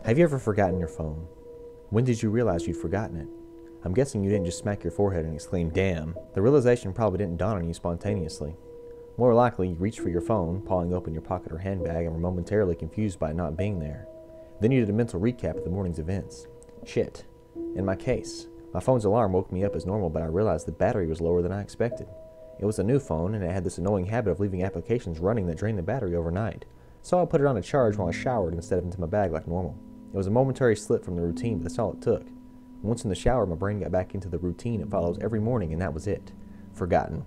Have you ever forgotten your phone? When did you realize you'd forgotten it? I'm guessing you didn't just smack your forehead and exclaim, "Damn." The realization probably didn't dawn on you spontaneously. More likely, you reached for your phone, pawing open your pocket or handbag, and were momentarily confused by it not being there. Then you did a mental recap of the morning's events. Shit. In my case, my phone's alarm woke me up as normal, but I realized the battery was lower than I expected. It was a new phone, and it had this annoying habit of leaving applications running that drained the battery overnight. So I put it on a charge while I showered instead of into my bag like normal. It was a momentary slip from the routine, but that's all it took. Once in the shower, my brain got back into the routine it follows every morning, and that was it. Forgotten.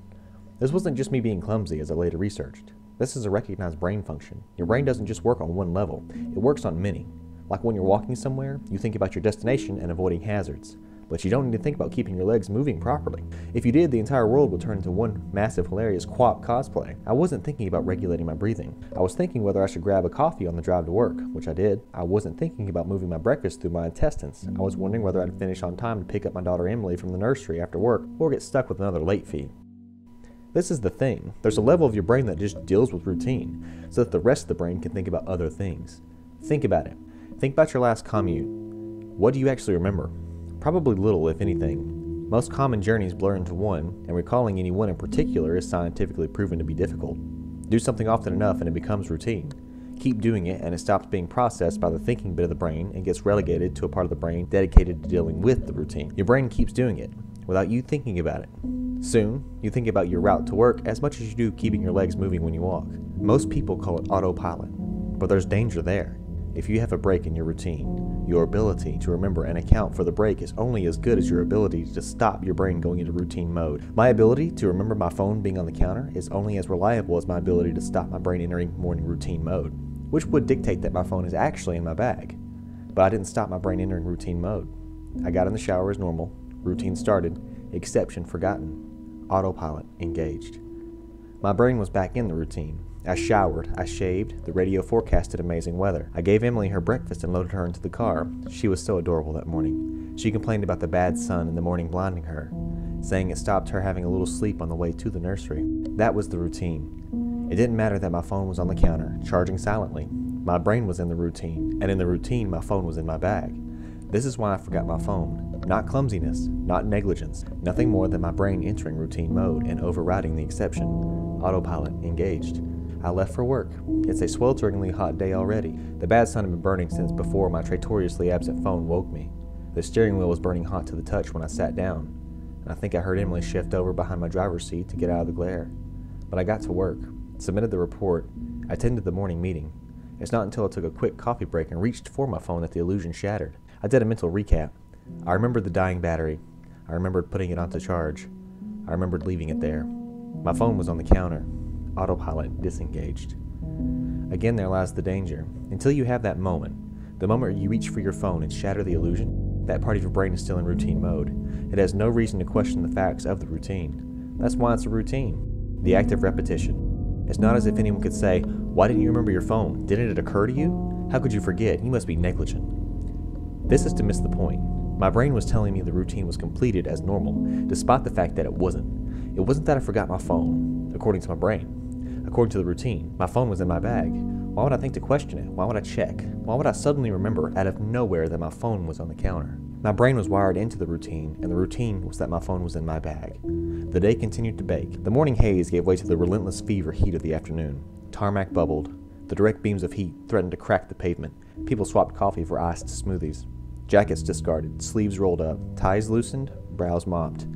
This wasn't just me being clumsy, as I later researched. This is a recognized brain function. Your brain doesn't just work on one level, it works on many. Like when you're walking somewhere, you think about your destination and avoiding hazards. But you don't need to think about keeping your legs moving properly. If you did, the entire world would turn into one massive, hilarious co-op cosplay. I wasn't thinking about regulating my breathing. I was thinking whether I should grab a coffee on the drive to work, which I did. I wasn't thinking about moving my breakfast through my intestines. I was wondering whether I'd finish on time to pick up my daughter Emily from the nursery after work, or get stuck with another late fee. This is the thing. There's a level of your brain that just deals with routine, so that the rest of the brain can think about other things. Think about it. Think about your last commute. What do you actually remember? Probably little, if anything. Most common journeys blur into one, and recalling any one in particular is scientifically proven to be difficult. Do something often enough and it becomes routine. Keep doing it and it stops being processed by the thinking bit of the brain and gets relegated to a part of the brain dedicated to dealing with the routine. Your brain keeps doing it, without you thinking about it. Soon, you think about your route to work as much as you do keeping your legs moving when you walk. Most people call it autopilot, but there's danger there. If you have a break in your routine, your ability to remember and account for the break is only as good as your ability to stop your brain going into routine mode. My ability to remember my phone being on the counter is only as reliable as my ability to stop my brain entering morning routine mode, which would dictate that my phone is actually in my bag. But I didn't stop my brain entering routine mode. I got in the shower as normal, routine started, exception forgotten, autopilot engaged. My brain was back in the routine. I showered, I shaved, the radio forecasted amazing weather. I gave Emily her breakfast and loaded her into the car. She was so adorable that morning. She complained about the bad sun in the morning blinding her, saying it stopped her having a little sleep on the way to the nursery. That was the routine. It didn't matter that my phone was on the counter, charging silently. My brain was in the routine, and in the routine my phone was in my bag. This is why I forgot my phone. Not clumsiness, not negligence, nothing more than my brain entering routine mode and overriding the exception. Autopilot engaged. I left for work. It's a swelteringly hot day already. The bad sun had been burning since before my tratoriously absent phone woke me. The steering wheel was burning hot to the touch when I sat down, and I think I heard Emily shift over behind my driver's seat to get out of the glare. But I got to work, submitted the report, attended the morning meeting. It's not until I took a quick coffee break and reached for my phone that the illusion shattered. I did a mental recap. I remembered the dying battery. I remembered putting it onto charge. I remembered leaving it there. My phone was on the counter. Autopilot disengaged. Again, there lies the danger. Until you have that moment, the moment you reach for your phone and shatter the illusion, that part of your brain is still in routine mode. It has no reason to question the facts of the routine. That's why it's a routine. The act of repetition. It's not as if anyone could say, "Why didn't you remember your phone? Didn't it occur to you? How could you forget? You must be negligent." This is to miss the point. My brain was telling me the routine was completed as normal, despite the fact that it wasn't. It wasn't that I forgot my phone, according to my brain. According to the routine, my phone was in my bag. Why would I think to question it? Why would I check? Why would I suddenly remember out of nowhere that my phone was on the counter? My brain was wired into the routine, and the routine was that my phone was in my bag. The day continued to bake. The morning haze gave way to the relentless fever heat of the afternoon. Tarmac bubbled. The direct beams of heat threatened to crack the pavement. People swapped coffee for iced smoothies. Jackets discarded, sleeves rolled up, ties loosened, brows mopped.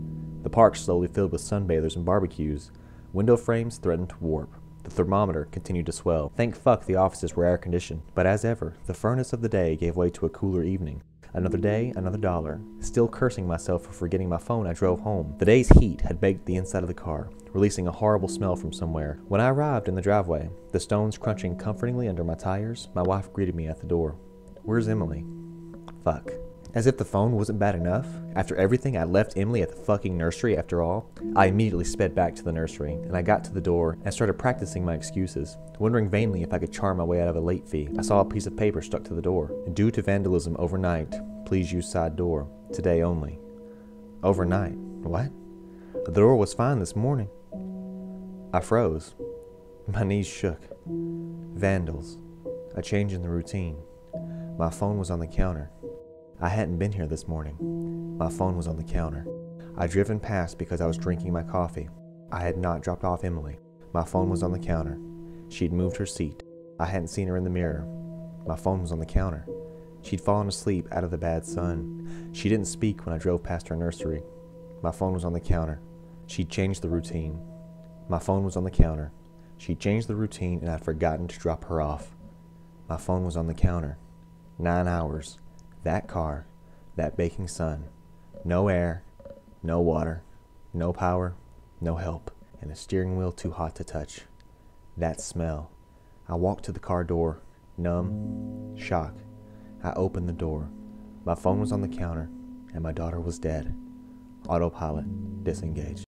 The park slowly filled with sunbathers and barbecues. Window frames threatened to warp. The thermometer continued to swell. Thank fuck the offices were air-conditioned. But as ever, the furnace of the day gave way to a cooler evening. Another day, another dollar. Still cursing myself for forgetting my phone, I drove home. The day's heat had baked the inside of the car, releasing a horrible smell from somewhere. When I arrived in the driveway, the stones crunching comfortingly under my tires, my wife greeted me at the door. "Where's Emily?" Fuck. As if the phone wasn't bad enough, after everything I left Emily at the fucking nursery after all. I immediately sped back to the nursery, and I got to the door and started practicing my excuses, wondering vainly if I could charm my way out of a late fee. I saw a piece of paper stuck to the door. Due to vandalism overnight, please use side door. Today only. Overnight? What? The door was fine this morning. I froze. My knees shook. Vandals. A change in the routine. My phone was on the counter. I hadn't been here this morning. My phone was on the counter. I'd driven past because I was drinking my coffee. I had not dropped off Emily. My phone was on the counter. She'd moved her seat. I hadn't seen her in the mirror. My phone was on the counter. She'd fallen asleep out of the bad sun. She didn't speak when I drove past her nursery. My phone was on the counter. She'd changed the routine. My phone was on the counter. She'd changed the routine and I'd forgotten to drop her off. My phone was on the counter. 9 hours. That car. That baking sun. No air. No water. No power. No help. And a steering wheel too hot to touch. That smell. I walked to the car door. Numb. Shock. I opened the door. My phone was on the counter. And my daughter was dead. Autopilot. Disengaged.